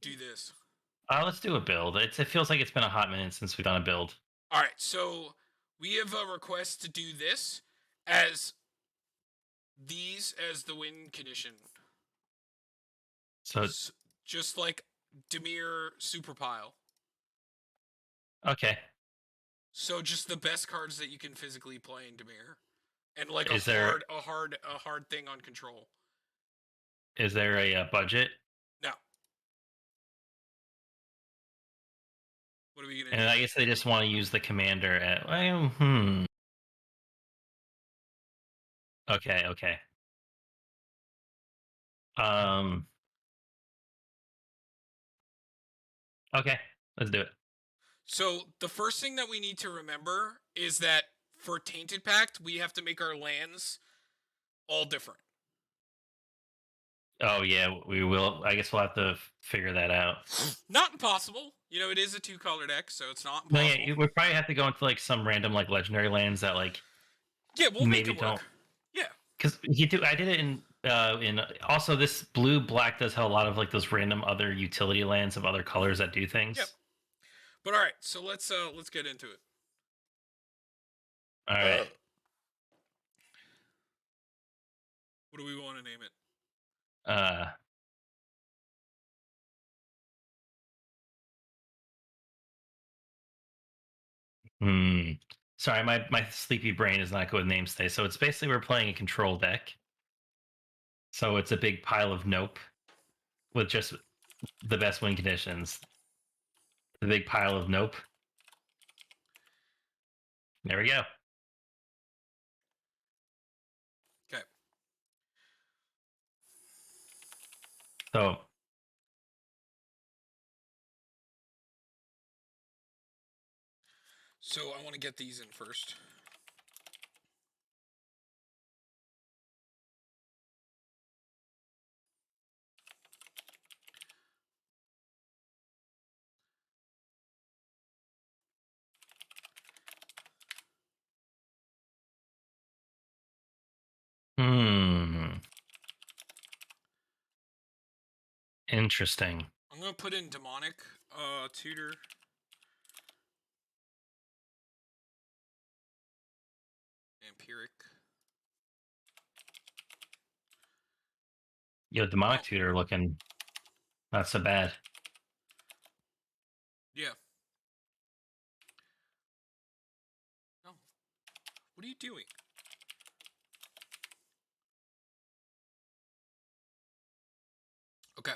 do this? Let's do a build. It feels like it's been a hot minute since we've done a build. All right, so we have a request to do this as these as the win condition. So S just like Demir Superpile. okay, So just the best cards that you can physically play in Demir. And like is there a hard thing on control. a budget? Now, what are we gonna And do? I guess they just want to use the commander at. Okay, okay. Um. Okay, let's do it. So the first thing that we need to remember is that for Tainted Pact, we have to make our lands all different. Oh yeah, we will. I guess we'll have to figure that out. Not impossible. You know, it is a two-color deck, so it's not No, yeah, impossible. we probably have to go into like some random like legendary lands that like Yeah, we'll make maybe it don't work. Yeah. because you do. I did it in also this blue black does have a lot of like those random other utility lands of other colors that do Yep. things. But all right, so let's get into it. All right. What do we want to name it? Uh. Hmm. Sorry, my sleepy brain is not good with names today. So it's basically we're playing a control deck. So it's a big pile of nope with just the best win conditions. The big pile of nope. There we go. Okay. So So I want to get these in first. hmm. Interesting. I'm gonna put in demonic, tutor, empiric. Yo, demonic Oh, tutor looking not so bad. yeah. No. What are you doing? Okay.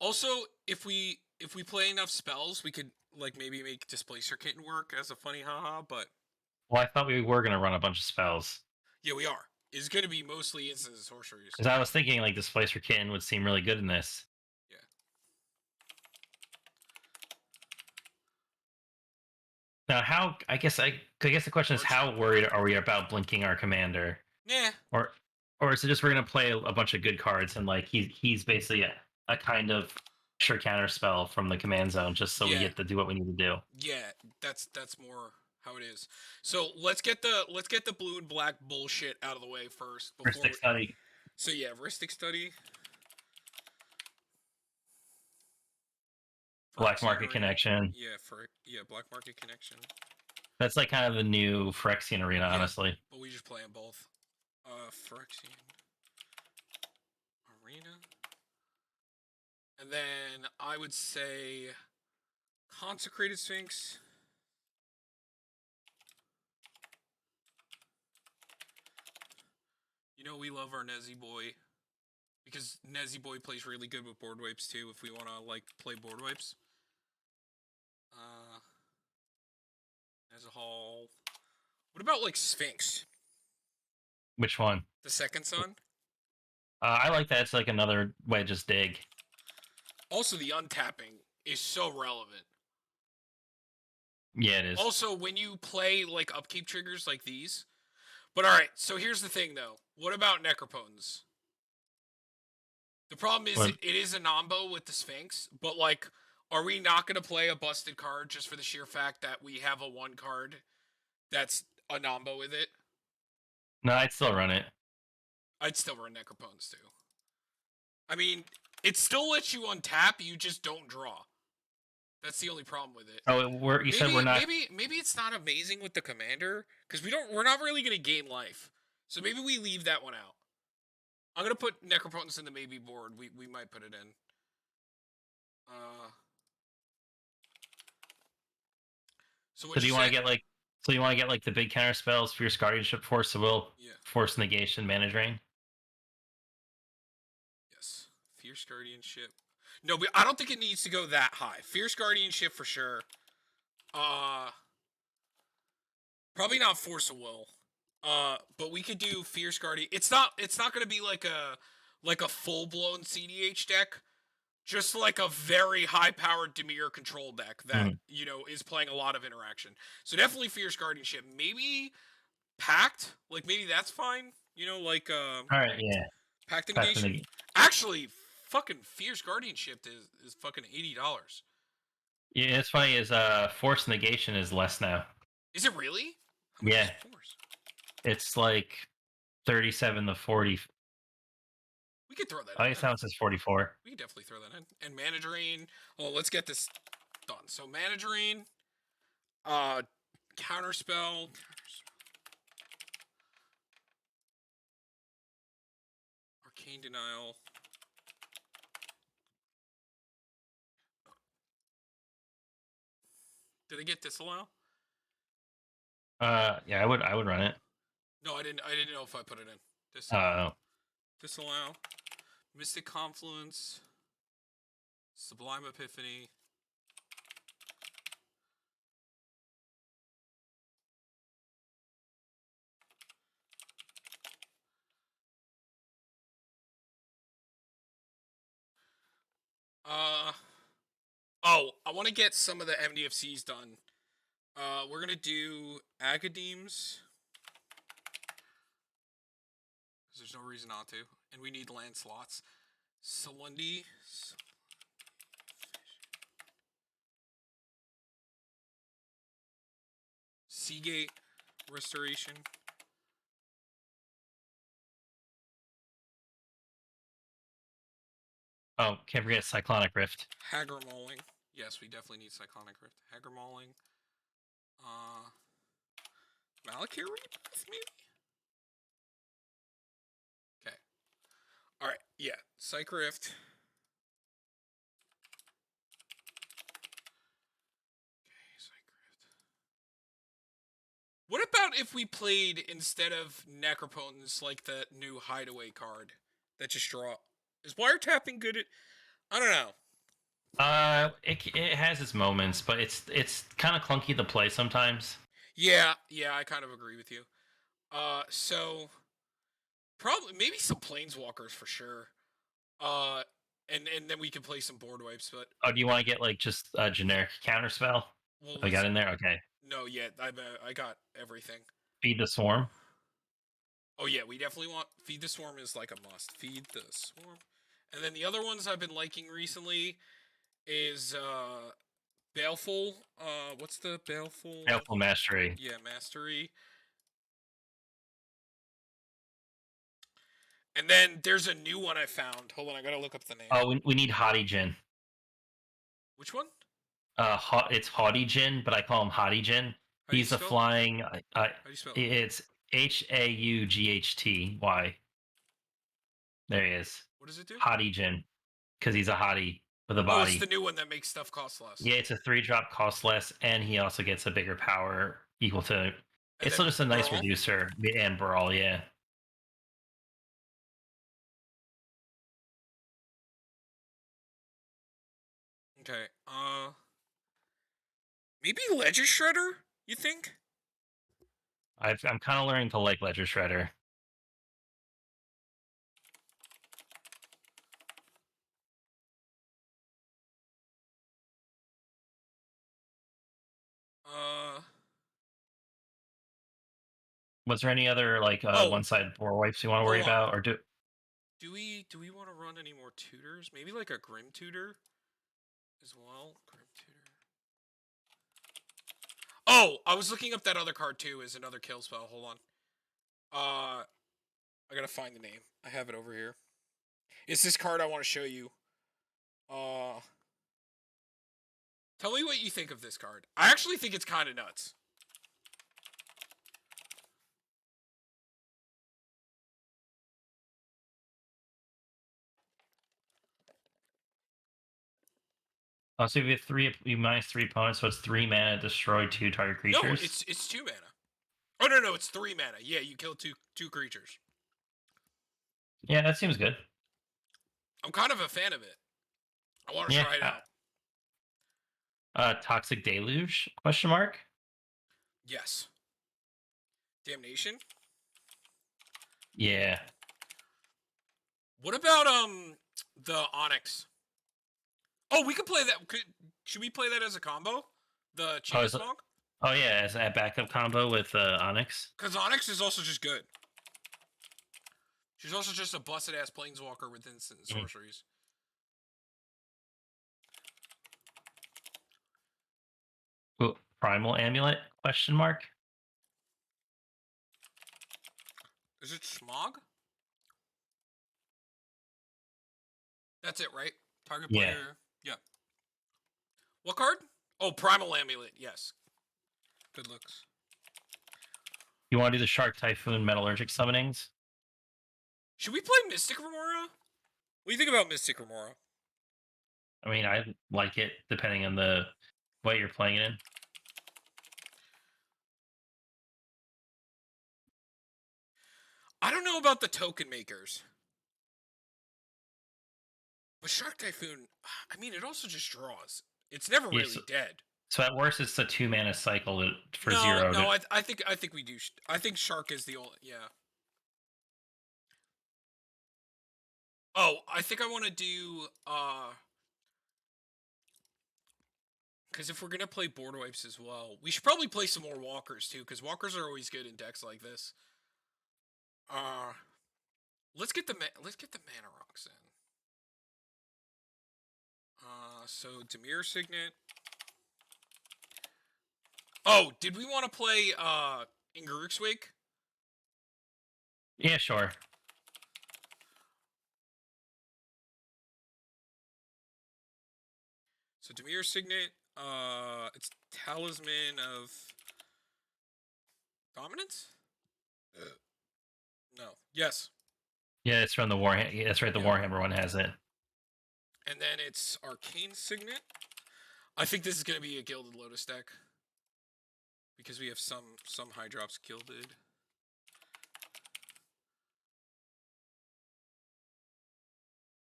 Also, if we play enough spells, we could like maybe make Displacer Kitten work as a funny haha, but Well, I thought we were gonna run a bunch of spells. yeah, we are. It's gonna be mostly instants and sorceries. Because I was thinking like Displacer Kitten would seem really good in this. Yeah. Now, how? I guess the question is, Archer. how worried are we about blinking our commander, Nah. or or is it just we're gonna play a bunch of good cards and like he's basically a kind of sure counter spell from the command zone just so we Yeah. get to do what we need to do. Yeah. That's more how it is. So let's get the blue and black bullshit out of the way first before. First study, So yeah, Ristic Study. black Phyrexian market Arena. connection. Yeah, Black Market Connection. That's like kind of the new Phyrexian arena, Yeah, honestly. but we just play them both. Phyrexian Arena. And then I would say Consecrated Sphinx. You know we love our Nezzy boy. Because Nezzy boy plays really good with board wipes too if we wanna like play board wipes. As a whole. What about like Sphinx? Which one? The second son? I like that. It's like another way to just dig. Also the untapping is so relevant. Yeah, it is. Also, when you play like upkeep triggers like these. But alright, so here's the thing though. What about Necropotence? The problem is But it is a nombo with the Sphinx, but like, are we not gonna play a busted card just for the sheer fact that we have a one card that's a nombo with it? no, I'd still run it. I'd still run Necropotence too. I mean, It still lets you untap. You just don't draw. That's the only problem with it. Oh, you said we're not. Maybe it's not amazing with the commander because we're not really gonna gain life. So maybe we leave that one out. I'm gonna put Necropotence in the maybe board. We might put it in. So what So do you you want say? to get like? So you want to get like the big counter spells, Fierce Guardianship, Force of Will, Yeah. Force Negation, Mana Drain. Yes. Fierce Guardianship. No, I don't think it needs to go that high. Fierce Guardianship for sure. Probably not Force of Will. But we could do Fierce Guardian. It's not gonna be like a full blown CDH deck. Just like a very high powered Dimir control deck that, is playing a lot of interaction. So definitely Fierce Guardianship. Maybe Pact? Like maybe that's fine. All right, yeah. Pact and Negation. Actually, fucking Fierce Guardianship is fucking $80. Yeah, it's funny is Force Negation is less now. Is it really? How much Yeah. is Force? It's like 37 to 40. We could throw that I in. guess now it says 44. We could definitely throw that in. And Mana Drain. Oh, let's get this done. So Mana Drain, Counterspell. Arcane Denial. Did I get Disallow? Yeah, I would run it. No, I didn't know if I put it in. Disallow. Disallow. Mystic Confluence. Sublime Epiphany. Oh, I want to get some of the MDFCs done. We're gonna do Agadeems. Because there's no reason not to. And we need land slots. Salundi. Seagate Restoration. Oh, can't forget Cyclonic Rift. Hagar Mauling. Yes, we definitely need Cyclonic Rift. Hagar Mauling. Malakir Rebirth, maybe? Okay. Alright, yeah. Psych Rift. Okay, Psych Rift. What about if we played, instead of Necropotence, like the new Hideaway card that just draw? Is wiretapping good at... I don't know. It has its moments, but it's kind of clunky to play sometimes. Yeah, I kind of agree with you. So probably maybe some Planeswalkers for sure. And then we can play some board wipes. But do you want to get like just a generic counterspell? well, I got in there. Okay. No, yeah, I got everything. Feed the Swarm. Oh yeah, we definitely want Feed the Swarm is like a must. Feed the Swarm, and then the other ones I've been liking recently is Baleful. What's the Baleful? Baleful Mastery. Yeah, Mastery. And then there's a new one I found. Hold on, I gotta look up the name. Oh, we need Haughty Jin. Which one? It's Haughty Jin, but I call him Haughty Jin. He's a flying. How do you spell it? It's Haughty. There he is. What does it do? Haughty Jin, because he's a hottie with a body. Oh, it's the new one that makes stuff cost less. Yeah, it's a 3-drop, cost less, and he also gets a bigger power equal to. And it's still just a nice reducer and brawl. Yeah. Okay. Maybe Ledger Shredder. You think? I'm kind of learning to like Ledger Shredder. Was there any other like one-side board wipes you want to worry about, or do we want to run any more tutors? Maybe like a Grim Tutor as well. Grim Tutor. Oh, I was looking up that other card too. Is another kill spell. Hold on. I gotta find the name. I have it over here. It's this card I want to show you. Uh, Tell me what you think of this card. I actually think it's kind of nuts. Oh, so you minus 3 opponents, so it's 3 mana, destroy 2 target No, creatures. it's 2 mana. Oh no, it's 3 mana. Yeah, you kill two creatures. Yeah, that seems good. I'm kind of a fan of it. I want to Yeah. try it out. Toxic Deluge? Question mark. Yes. Damnation. Yeah. What about the Onyx? Oh, we could play that. Should we play that as a combo? The Oh, Chaos Monk? oh yeah, as a backup combo with Onyx. Because Onyx is also just good. She's also just a busted ass planeswalker with instant sorceries. Ooh, Primal Amulet? Question mark. Is it Smog? That's it, right? Target Yeah. player. Yeah. What card? Oh, Primal Amulet. Yes. Good looks. You want to do the Shark Typhoon Metallurgic summonings? Should we play Mystic Remora? What do you think about Mystic Remora? I mean, I like it depending on the what you're playing it in. I don't know about the token makers. But Shark Typhoon, I mean, it also just draws. It's never Yeah, really dead. So at worst, it's a 2 mana cycle for No, 0. no, I think we do. I think Shark is the only. Yeah. Oh, I think I want to do. Because if we're gonna play board wipes as well, we should probably play some more walkers too. Because walkers are always good in decks like this. Let's get the mana rocks in. So Demir Signet. Oh, did we want to play Ingaruk's Wake? Yeah, sure. So Demir Signet, it's Talisman of Dominance? No. Yes. Yeah, it's from the Warhammer. Yeah, that's right. The Yeah. Warhammer one has it. And then it's Arcane Signet. I think this is going to be a Gilded Lotus deck. Because we have some high drops gilded.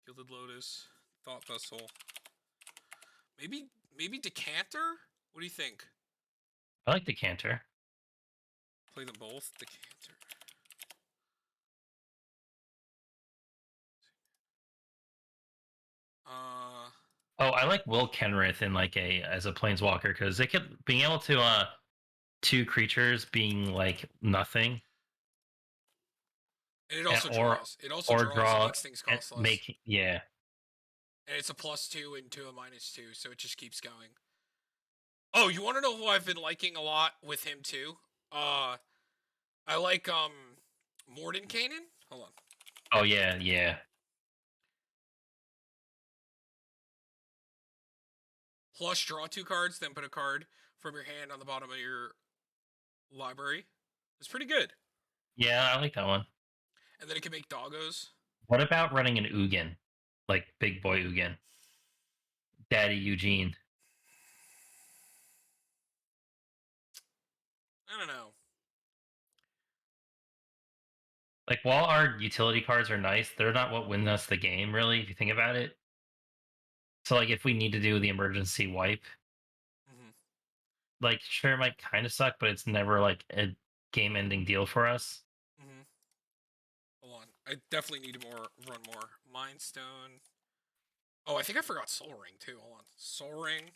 Gilded Lotus, Thought Vessel. Maybe Decanter? What do you think? I like the Canter. Play them both. Decanter. Oh, I like Will Kenrith in like as a planeswalker because they could being able to 2 creatures being like nothing. And it also or draws. It also or draws and draw makes things and cost less. make yeah. And it's a +2 into a -2, so it just keeps going. Oh, you want to know who I've been liking a lot with him too? I like Mordenkainen. Hold on. Oh yeah. Plus draw 2 cards, then put a card from your hand on the bottom of your library. It's pretty good. Yeah, I like that one. And then it can make doggos. What about running an Ugin, like Big Boy Ugin, Daddy Eugene? I don't know. Like while our utility cards are nice, they're not what wins us the game, really. If you think about it. So like if we need to do the emergency wipe, Mm-hmm. like sure it might kind of suck, but it's never like a game-ending deal for us. Mm-hmm. Hold on. I definitely need to run more. Mind Stone. Oh, I think I forgot Soul Ring too. Hold on. Soul Ring.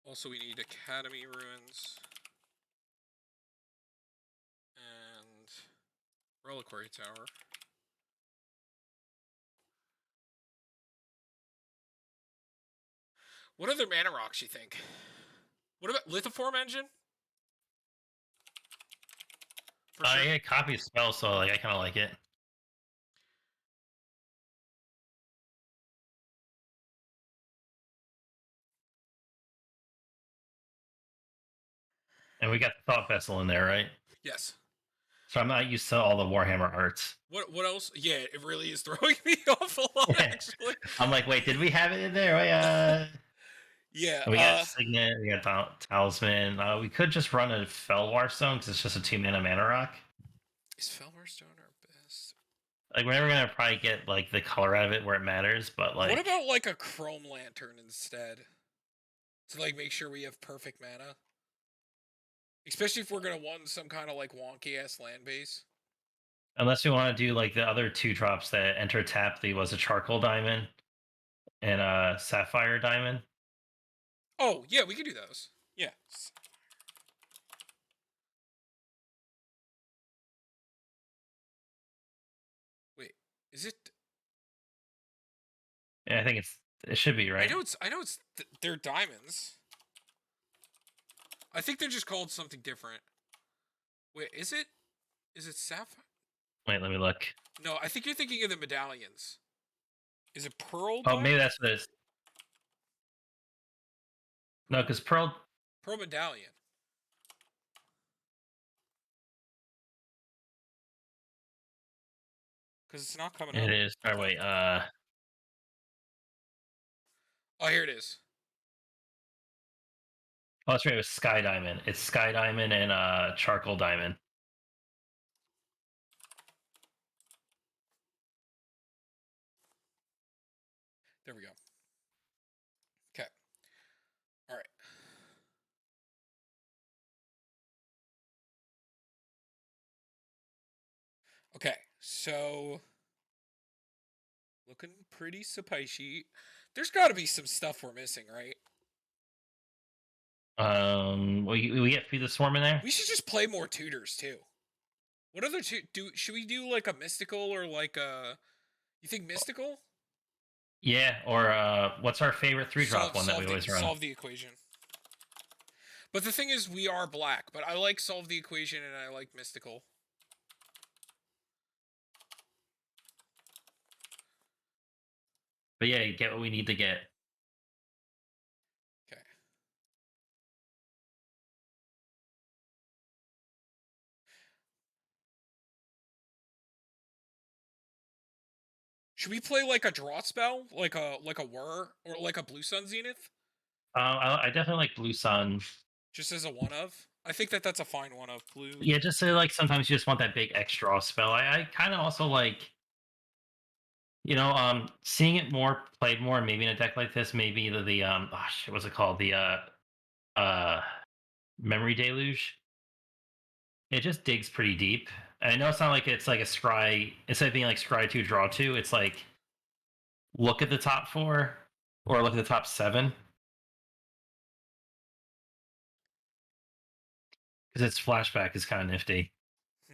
Also, we need Academy Ruins. And Reliquary Tower. What other mana rocks you think? What about lithoform engine? For I sure. get copy spell, so like I kind of like it. And we got the thought vessel in there, right? Yes. So I'm not used to all the Warhammer arts. What else? Yeah, it really is throwing me off a lot Yeah. actually. I'm like, wait, did we have it in there? Yeah. We got Signet, we got Talisman. We could just run a Felwar Stone because it's just a 2 mana rock. Is Felmar Stone our best? Like we're never gonna probably get like the color out of it where it matters, but What like about like a Chrome Lantern instead? To like make sure we have perfect mana. Especially if we're gonna want some kind of like wonky ass land base. unless we want to do like the other 2 drops that enter tap, the was a charcoal diamond and a sapphire diamond. Oh yeah, we can do those. Yeah. Wait, is it? Yeah, I think it should be right. I know it's. They're diamonds. I think they're just called something different. Wait, is it? Is it sapphire? Wait, let me look. No, I think you're thinking of the medallions. Is it pearl Oh, maybe diamond? that's what it is. No, because pearl. Pearl medallion. Because it's not coming It up. is. Or wait. Oh, here it is. Oh, that's right. It was sky diamond. It's sky diamond and charcoal diamond. There we go. Okay. All right. Okay. So looking pretty spicy. There's got to be some stuff we're missing, right? We get Feed the Swarm in there. We should just play more tutors too. What other should we do like a mystical or like a? You think mystical? Yeah. Or what's our favorite 3 drop one that we always run? Solve the equation. But the thing is, we are black. But I like solve the equation and I like mystical. But yeah, you get what we need to get. Okay. Should we play like a draw spell, like a whir, or like a blue sun zenith, I definitely like Blue Sun. just as a one of? I think that's a fine one of blue. Yeah, just say like sometimes you just want that big X draw spell. I kind of also like, seeing it more played more, maybe in a deck like this, maybe oh shit, what's it called? The uh Memory Deluge. It just digs pretty deep. And I know it's not like it's like a scry instead of being like scry 2 draw 2, it's like look at the top 4 or look at the top 7. Because its flashback is kind of nifty.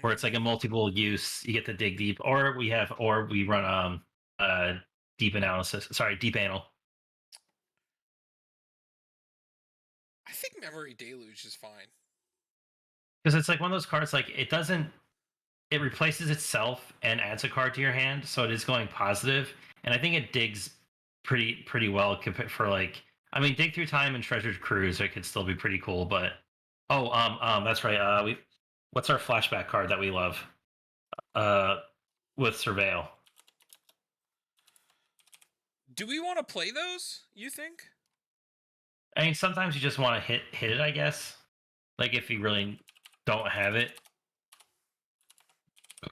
Where it's like a multiple use, you get to dig deep, or we run deep analysis. Sorry, deep anal. I think memory deluge is fine. Because it's like one of those cards, like it replaces itself and adds a card to your hand, so it is going positive, and I think it digs pretty well for like, I mean, dig through time and treasured cruise, it could still be pretty cool, but that's right. What's our flashback card that we love? With surveil. Do we want to play those? You think? I mean, sometimes you just want to hit it, I guess. Like if you really don't have it. I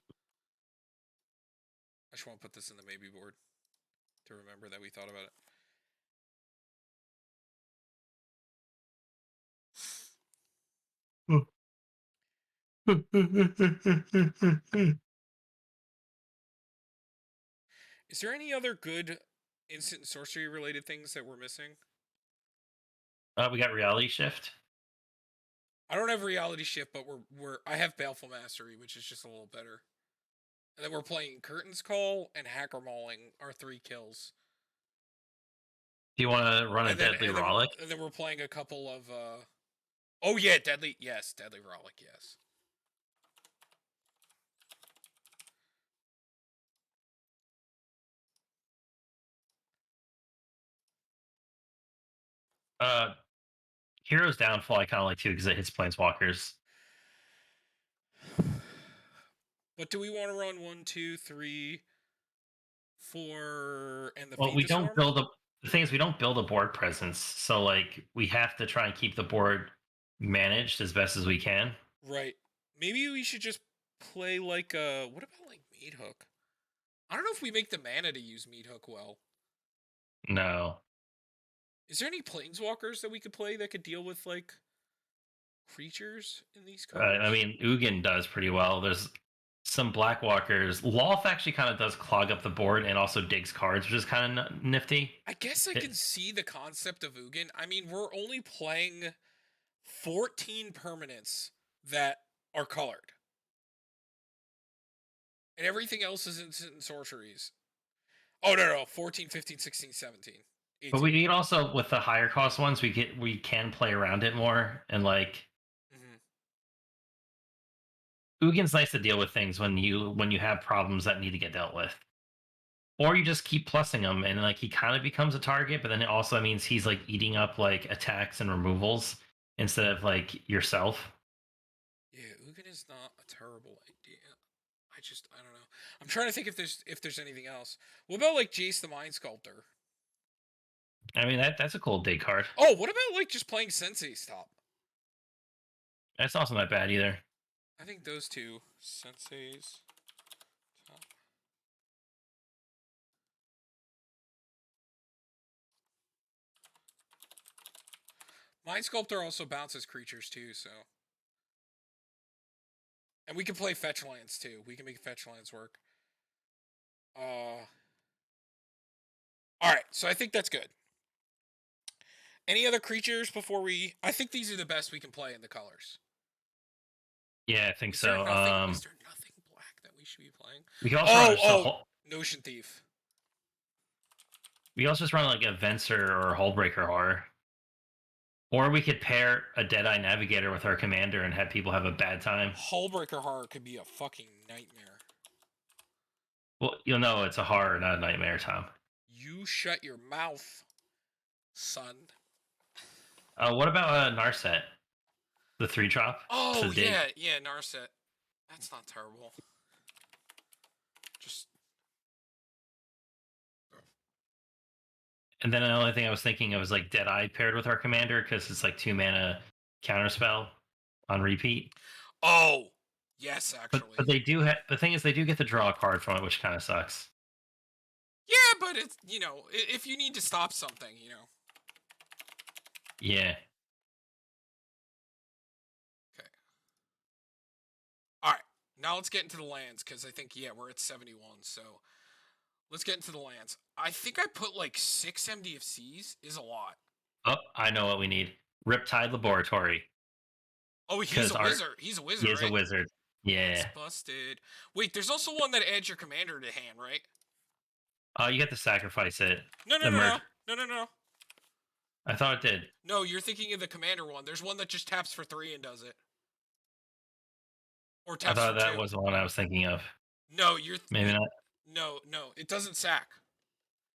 just want to put this in the maybe board to remember that we thought about it. Is there any other good instant sorcery related things that we're missing? We got reality shift. I don't have reality shift, but I have baleful mastery, which is just a little better. And then we're playing Curtain's Call and Hacker Mauling, our 3 kills. Do you want to run a deadly and then, Rollick? and then we're playing a couple of Oh yeah, deadly. Yes, deadly relic. Yes. Uh, Hero's Downfall, I kind of like too because it hits planeswalkers. But do we want to run 1, 2, 3, 4, and the Well, we Feed the don't Swarm? build a. The thing is, we don't build a board presence, so like we have to try and keep the board managed as best as we can. Right. Maybe we should just play like what about like Meat Hook? I don't know if we make the mana to use Meat Hook well. No, Is there any planeswalkers that we could play that could deal with like creatures in these I colors? mean Ugin does pretty well. There's some black walkers. Loth actually kind of does clog up the board and also digs cards, which is kind of nifty. I guess I It, can see the concept of Ugin. I mean, we're only playing 14 permanents that are colored. And everything else is instant and sorceries. Oh, no. 14, 15, 16, 17, but 18. we can also with the higher cost ones, we can play around it more and like Mm-hmm. Ugin's nice to deal with things when you have problems that need to get dealt with. Or you just keep plussing him and like he kind of becomes a target, but then it also means he's like eating up like attacks and removals instead of like yourself. Yeah, Ugin is not a terrible idea. I don't know. I'm trying to think if there's anything else. What about like Jace the Mind Sculptor? I mean that's a cool dig card. Oh, what about like just playing Sensei's top? That's also not bad either. I think those two Sensei's top. Mind Sculptor also bounces creatures too, so and we can play fetch lands too. We can make fetch lands work. All right, so I think that's good. Any other creatures before we? I think these are the best we can play in the colors. Yeah, I think Is there so. nothing? Is there nothing black that we should be playing? We can also run Oh, just a oh, whole. Notion Thief. We also just run like a Venser or a Hullbreaker horror. Or we could pair a Deadeye Navigator with our commander and have people have a bad time. Hullbreaker Horror could be a fucking nightmare. Well, you'll know it's a horror, not a nightmare, Tom. You shut your mouth, son. What about Narset? The 3 drop? Oh To dig. yeah, Narset. That's not terrible. Just And then the only thing I was thinking of was like Deadeye paired with our commander because it's like 2 mana counterspell on repeat. oh yes, But actually. they do have the thing is they do get to draw a card from it, which kind of sucks. Yeah, but it's if you need to stop something. Yeah. Okay. All right. Now let's get into the lands because I think we're at 71. So let's get into the lands. I think I put like 6 MDFCs is a lot. Oh, I know what we need. Riptide Laboratory. Oh, he's Because a our wizard. He's a he wizard, is a right? wizard. That's Yeah. busted. Wait, there's also one that adds your commander to hand, right? You get to sacrifice it. No, no, The no, merge. no, no, no, no. I thought it did. No, you're thinking of the commander one. There's one that just taps for 3 and does it, or I taps for thought that 2. was the one I was thinking of. No, you're Maybe not. no. It doesn't sack.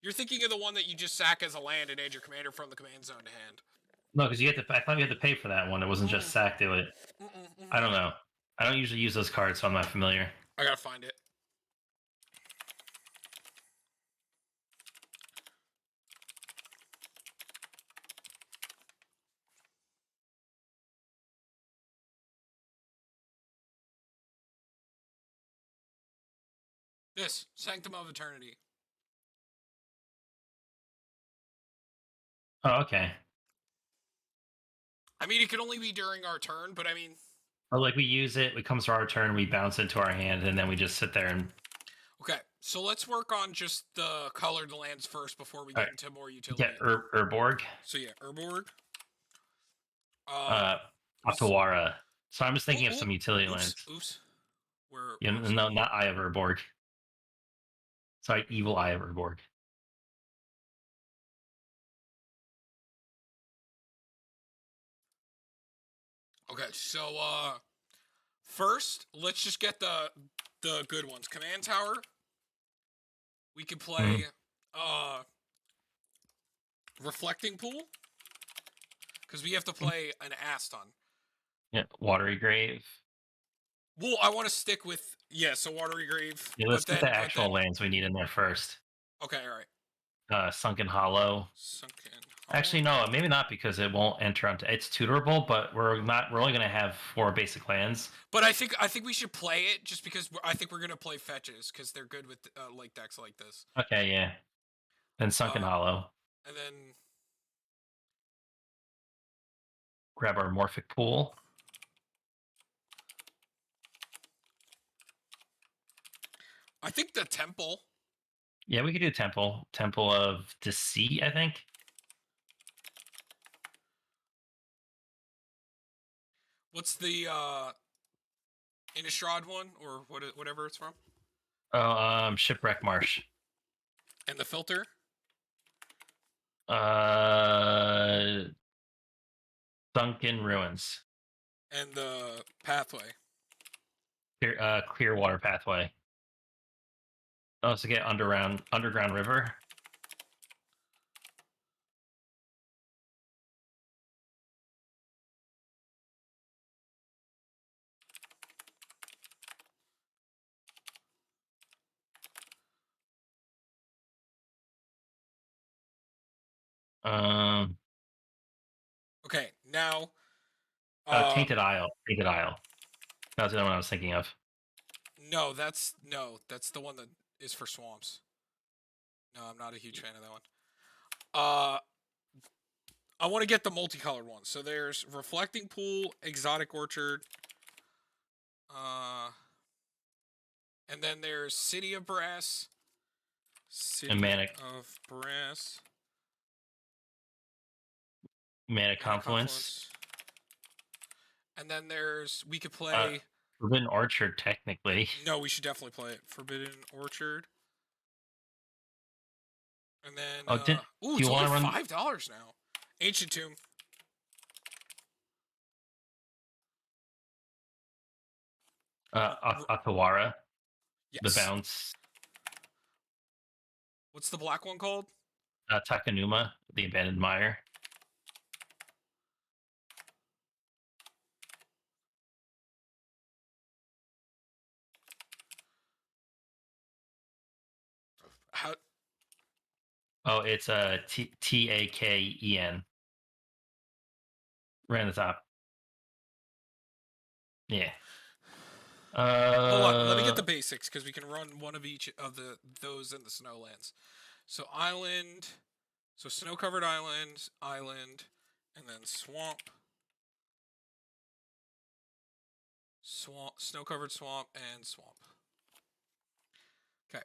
You're thinking of the one that you just sack as a land and add your commander from the command zone to hand. No, because you had to. I thought you had to pay for that one. It wasn't just Mm, sack do it. I don't know. I don't usually use those cards, so I'm not familiar. I gotta find it. This Sanctum of Eternity. Oh, okay. I mean, it could only be during our turn, but I mean, Or like we use it, it comes to our turn, we bounce into our hand, and then we just sit there and okay. So let's work on just the colored lands first before we all get right, into more get utility. Urborg, So yeah, Urborg. Uh, s- Atawara. So I'm just ooh, thinking of ooh, some utility oops, lands. oops. Where You know, was it? no, not Eye of Urborg. Sorry, Evil Eye of Urborg. Okay, so first let's just get the good ones. Command tower. We could play Mhm. uh reflecting pool because we have to play an Aston. Yeah, Watery Grave. Well, I want to stick with so watery grave, Yeah, let's get the actual lands we need in there first. okay, all right. Sunken Hollow. Sunken Actually, Hollow. no, maybe not because it won't enter onto. It's tutorable, but we're not. We're only going to have 4 basic lands. But I think we should play it just because I think we're gonna play fetches because they're good with like decks like this. Okay, yeah. Then Sunken Uh, Hollow. and then Grab our Morphic Pool. I think the temple. Yeah, we could do Temple. Temple of Deceit, I think. What's the Innistrad one or whatever it's from? Oh, Shipwreck Marsh. And the filter Uh, Sunken Ruins. and the pathway. Clearwater Pathway. Oh, so get Underground River. Um, Okay, now uh Tainted Isle. Tainted Isle. That's the one I was thinking of. no, that's the one that is for swamps. No, I'm not a huge fan of that one. Uh I want to get the multicolored one. So there's Reflecting Pool, Exotic Orchard, uh, and then there's City of Brass, City And of Brass, Mana Mana Confluence. Confluence, and then we could Uh, play. Forbidden Orchard, technically. No, we should definitely play it. Forbidden Orchard, and then Oh, do it's you only want to run $5 now. Ancient Tomb. Atawara? The Yes. Bounce. What's the black one called? Takanuma, the Abandoned Mire. How? Oh, it's Taken. Right on the top. Yeah. Hold on, let me get the basics because we can run one of each of those in the snowlands. So island, so snow-covered island, and then snow-covered swamp, and swamp. Okay.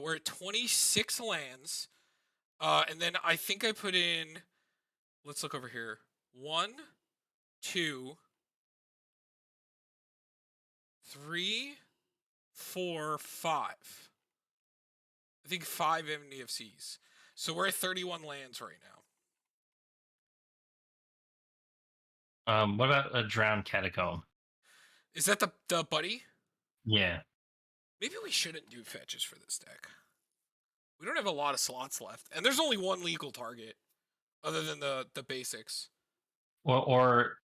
We're at 26 lands. And then I think I put in. Let's look over here. 1, 2, 3, 4, 5. I think 5 NDFCs. So we're at 31 lands right now. What about a Drowned Catacomb? Is that the buddy? Yeah. Maybe we shouldn't do fetches for this deck. We don't have a lot of slots left, and there's only one legal target, other than the basics. Well, or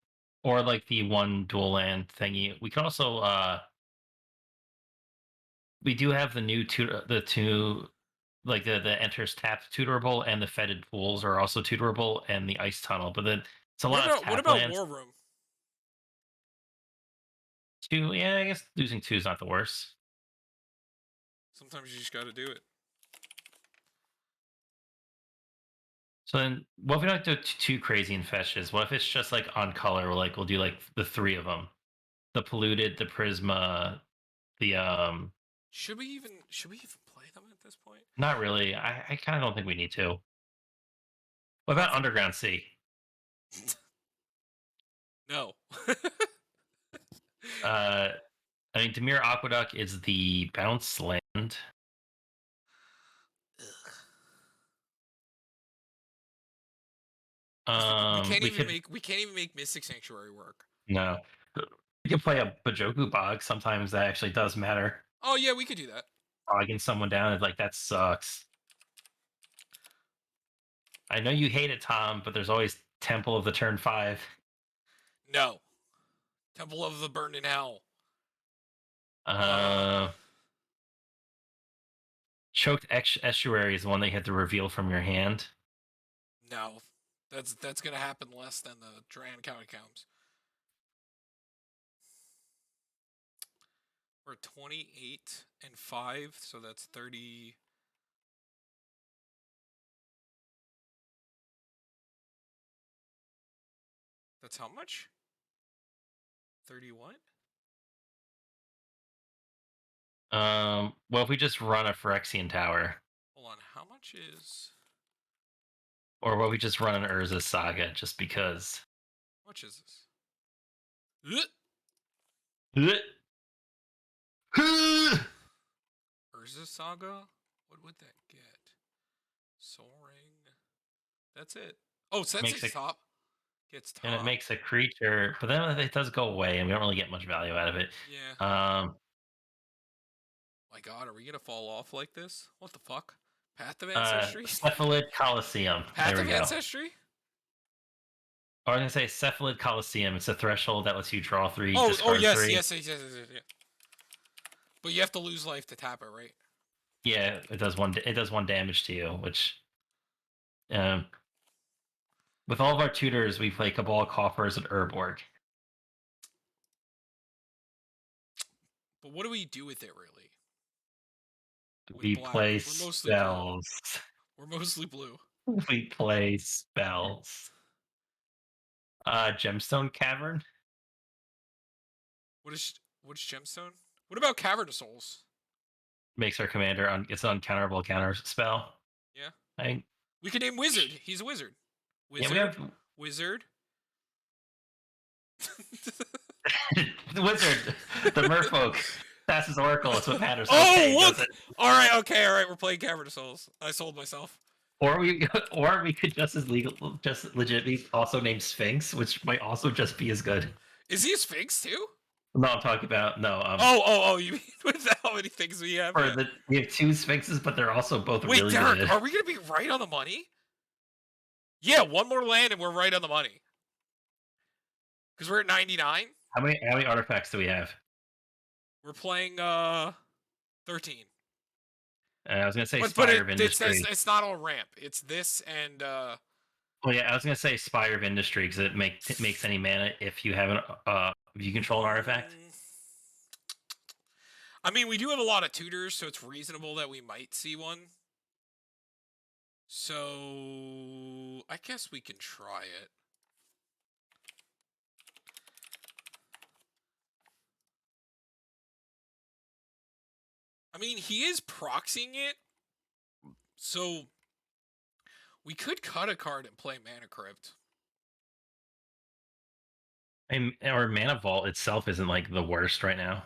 like the one dual land thingy. We can also we do have the two like the enters tap tutorable and the fetid pools are also tutorable and the ice tunnel, but then it's a What lot of about tap lands. War Room? Two, yeah, I guess losing two is not the worst. Sometimes you just got to do it. So then, what if we don't do too crazy in fetches? What if it's just like on color? Like we'll do like the 3 of them: the polluted, the prisma, the Should we even play them at this point? Not really. I kind of don't think we need to. What I don't about think. Underground Sea? No. Uh, I mean, Demir Aqueduct is the bounce land. We can't We even could make Mystic Sanctuary work. no. We could play a Bajoku bog. Sometimes that actually does matter. Oh yeah, we could do that. Bogging someone down is like that sucks. I know you hate it, Tom, but there's always Temple of the Turn 5. No, Temple of the Burned in Hell. Uh, Choked Estuary is the one that you have to reveal from your hand. No, that's gonna happen less than the Duran County counts. We're 28 and 5, so that's 30. That's how much? 30 what? Well, if we just run a Phyrexian Tower, Hold on, how much is... or what we just run an Urza Saga, just because. How much is this? Urza Saga? What would that get? Soaring. That's it. Oh, Makes Sensei's it, top. Gets top. and it makes a creature, but then it does go away, and we don't really get much value out of it. Yeah. My god, are we gonna fall off like this? What the fuck? Path of Ancestry? Cephalid Coliseum. Path There of we go. Ancestry? I was gonna say Cephalid Coliseum. It's a threshold that lets you draw 3, Oh, discard yes, 3. yes. But you have to lose life to tap it, right? Yeah, it does one. It does 1 damage to you, which, um, with all of our tutors, we play Cabal Coffers and Urborg. But what do we do with it, really? With We black. play We're mostly blue. spells. We're mostly blue. We play spells. Gemstone Cavern What is Gemstone? What about Cavern of Souls? makes our commander on its uncounterable counter spell. Yeah. I, We can name Wizard. He's a wizard. yeah, Wizard. we have Wizard. the wizard, the merfolk. Passes Oracle. It's what matters. Oh, Okay, look! does it? All right, okay, all right. We're playing Cavern of Souls. I sold myself. Or we could just as legal, just legitimately also name Sphinx, which might also just be as good. Is he a Sphinx too? No, I'm talking about no. Oh! You mean with how many things we have? Or Yeah. we have 2 Sphinxes, but they're also both Wait, really Derek, good. are we gonna be right on the money? Yeah, one more land and we're right on the money. Because we're at 99. How many artifacts do we have? We're playing 13. I was gonna say But Spire of Industry. it's not all ramp. It's this and Well, yeah, I was gonna say Spire of Industry because it makes any mana if you have if you control an artifact. I mean, we do have a lot of tutors, so it's reasonable that we might see one. So I guess we can try it. I mean, he is proxying it, so we could cut a card and play Mana Crypt. Or Mana Vault itself isn't like the worst right now.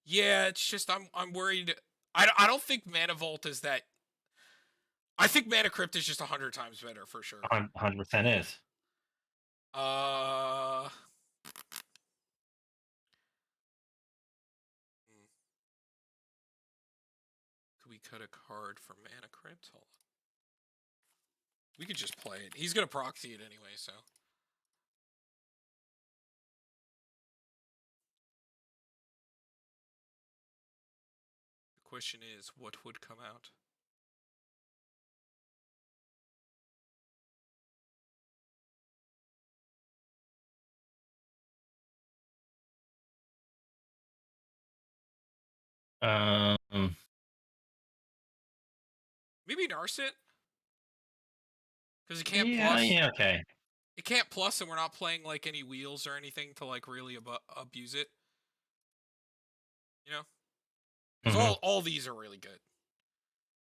Yeah, it's just I'm worried. I don't think Mana Vault is that. I think Mana Crypt is just 100 times better for sure. 100% is. Could we cut a card for Mana Crypt? Hold on. We could just play it. He's gonna proxy it anyway, so. The question is, what would come out? Maybe Narset? Because it can't plus. Yeah, okay. It can't plus, and we're not playing like any wheels or anything to like really abuse it. You know, because all these are really good.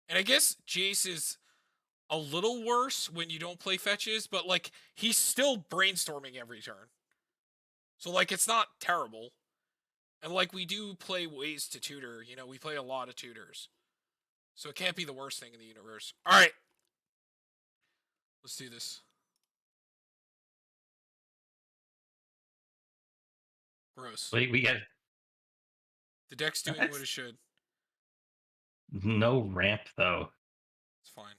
And I guess Jace is a little worse when you don't play fetches, but like he's still brainstorming every turn. So like it's not terrible. And like we do play ways to tutor, you know, we play a lot of tutors. So it can't be the worst thing in the universe. All right. Let's do this. Gross. We got The deck's doing what that's it should. no ramp though. It's fine.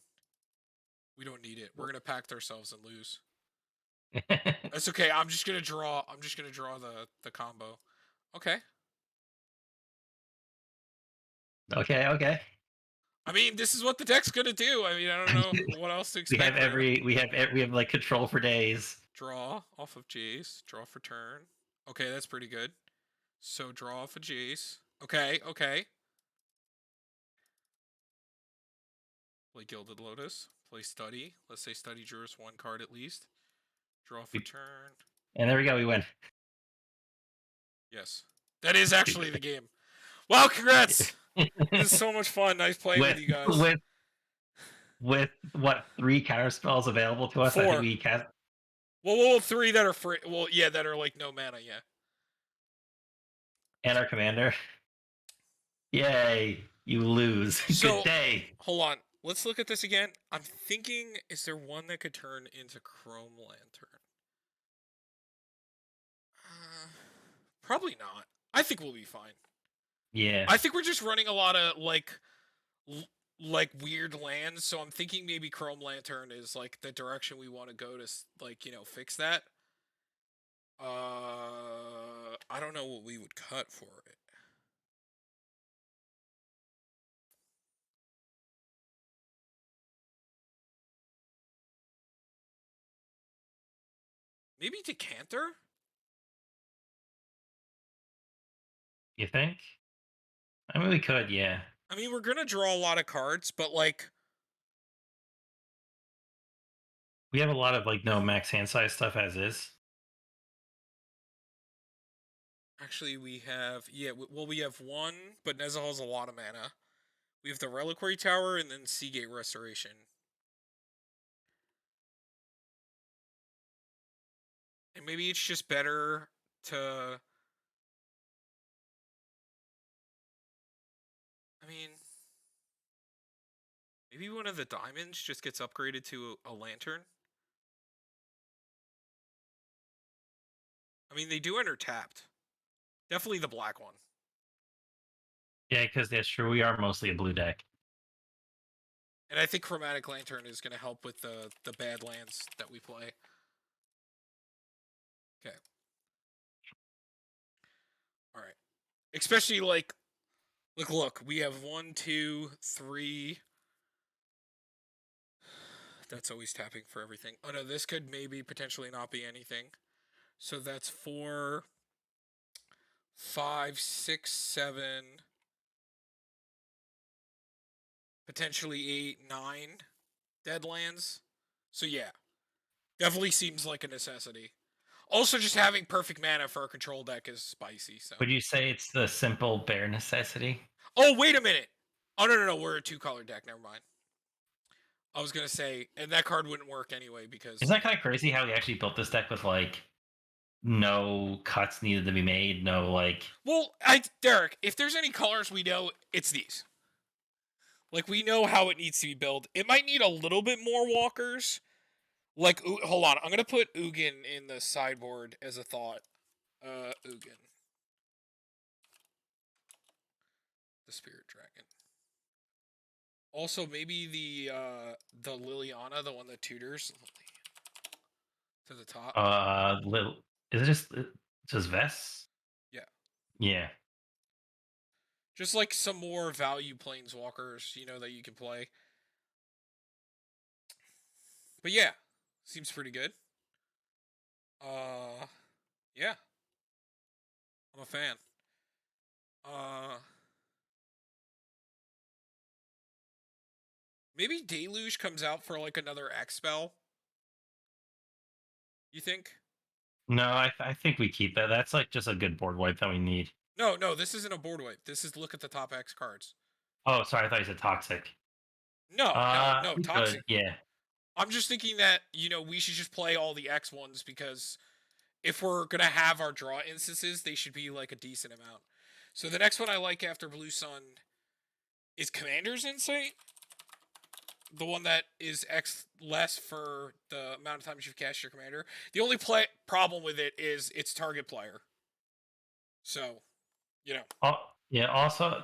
We don't need it. We're gonna pact ourselves and lose. That's okay. I'm just gonna draw. I'm just gonna draw the combo. Okay. Okay. I mean, this is what the deck's gonna do. I mean, I don't know what else to We have expect. We're gonna we have like control for days. draw off of Jace. Draw for turn. Okay, that's pretty good. So draw off of Jace. Okay. Play Gilded Lotus. Play Study. Let's say Study drew us one card at least. Draw for turn. And there we go, we win. Yes. That is actually the game. Wow, congrats! This is so much fun. Nice playing with you guys. With what 3 counter spells available to us? 4. I think we cast. Well, 3 that are free. Well, yeah, that are like no mana. Yeah. And our commander. Yay! You lose. So, Good day. hold on. Let's look at this again. I'm thinking, is there one that could turn into Chrome Lantern? Probably not. I think we'll be fine. Yeah. I think we're just running a lot of like weird lands, so I'm thinking maybe Chrome Lantern is like the direction we want to go to like, fix that. I don't know what we would cut for it. Maybe Decanter? You think? I mean, we could, yeah. I mean, we're gonna draw a lot of cards, but like, We have a lot of like no max hand size stuff as is. actually, we have we have one, but Nezahal has a lot of mana. We have the Reliquary Tower and then Seagate Restoration. And maybe it's just better to. I mean, maybe one of the diamonds just gets upgraded to a lantern. I mean, they do enter tapped. Definitely the black one. Yeah, because that's true. We are mostly a blue deck. And I think Chromatic Lantern is going to help with the bad lands that we play. Okay. All right. Especially like, look, we have 1, 2, 3. That's always tapping for everything. Oh no, this could maybe potentially not be anything. So that's 4, 5, 6, 7, potentially 8, 9 dead lands. So yeah, definitely seems like a necessity. Also, just having perfect mana for a control deck is spicy. So. Would you say it's the simple bare necessity? Oh, wait a minute. Oh no, we're a 2-color deck. Never mind. I was gonna say, and that card wouldn't work anyway because. Isn't that kind of crazy how we actually built this deck with like no cuts needed to be made, no like. Well, Derek, if there's any colors we know, it's these. Like we know how it needs to be built. It might need a little bit more walkers. Like, hold on, I'm gonna put Ugin in the sideboard as a thought. Ugin, the Spirit Dragon. Also, maybe the Liliana, the one that tutors, to the top. Little. Is it just Vest? Yeah. Yeah. Just like some more value planeswalkers, that you can play. But yeah, seems pretty good. Yeah. I'm a fan. Maybe Deluge comes out for like another X spell. You think? No, I think we keep that. That's like just a good board wipe that we need. No, this isn't a board wipe. This is look at the top X cards. Oh, sorry, I thought you said toxic. No, toxic. Yeah. I'm just thinking that, we should just play all the X ones because if we're going to have our draw instances, they should be like a decent amount. So the next one I like after Blue Sun is Commander's Insight. The one that is X less for the amount of times you've cast your commander. The only problem with it is its target player. So, you know, Yeah. Also,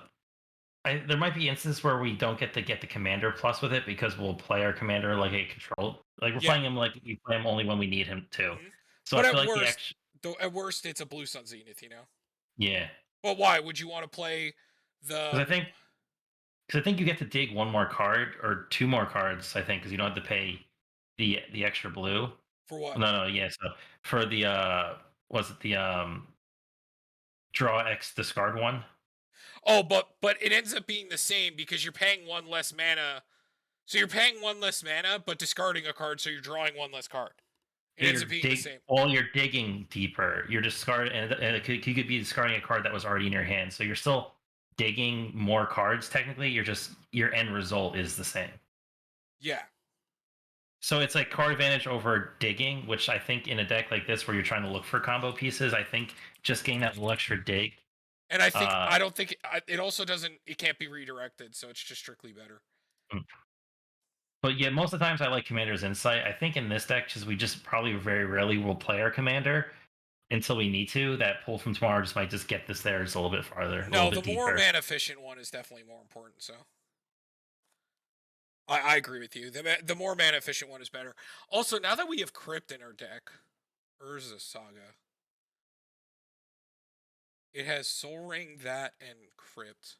there might be instances where we don't get the commander plus with it because we'll play our commander like a control. Like we're yeah. playing him like we play him only when we need him to. Mhm. So I But feel at like the worst, extra. though, at worst, it's a Blue Sun Zenith, you know. Yeah, Well, why would you want to play because the I think you get to dig one more card or two more cards. I think because you don't have to pay the extra blue. for what? No, no, yeah. So for the was it the draw X discard one? Oh, but it ends up being the same because you're paying one less mana. So you're paying one less mana, but discarding a card, so you're drawing one less card. It But ends up being the same. you're digging deeper. You're discarding, and you could be discarding a card that was already in your hand. So you're still digging more cards. Technically, your end result is the same. Yeah, So it's like card advantage over digging, which I think in a deck like this where you're trying to look for combo pieces, I think just getting that little extra dig. and Uh, I don't think it also doesn't. It can't be redirected, so it's just strictly better. but yeah, most of the times I like Commander's Insight. I think in this deck, because we just probably very rarely will play our Commander until we need to. That pull from tomorrow just might just get this there just a little bit farther, a little No, bit the more deeper. mana efficient one is definitely more important. So I agree with you. The more mana efficient one is better. Also, now that we have Crypt in our deck, Urza Saga, it has Soul Ring, that, and Crypt.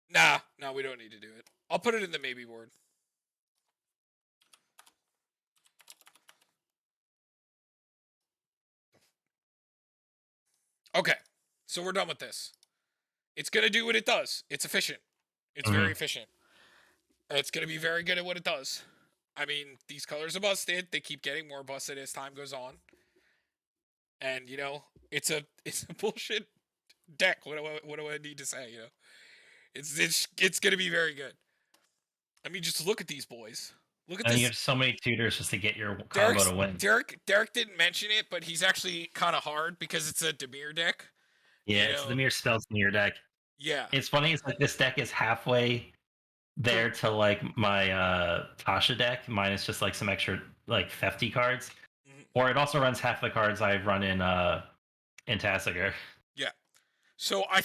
Nah, no, we don't need to do it. I'll put it in the maybe board. Okay, so we're done with this. It's gonna do what it does. It's efficient. It's very Mhm. efficient. It's gonna be very good at what it does. I mean, these colors are busted. They keep getting more busted as time goes on. And it's a bullshit deck. What do I need to say? It's gonna be very good. I mean, just look at these boys. Look at And you this. have so many tutors just to get your combo Derek's to win. Derek didn't mention it, but he's actually kind of hard because it's a Demir deck. Yeah, You it's the know, mere spells in your deck. yeah. It's funny. It's like this deck is halfway To there to like my Tasha deck. Mine is just like some extra like thefty cards, mhm, or it also runs half the cards I run in Tasigur. yeah. So I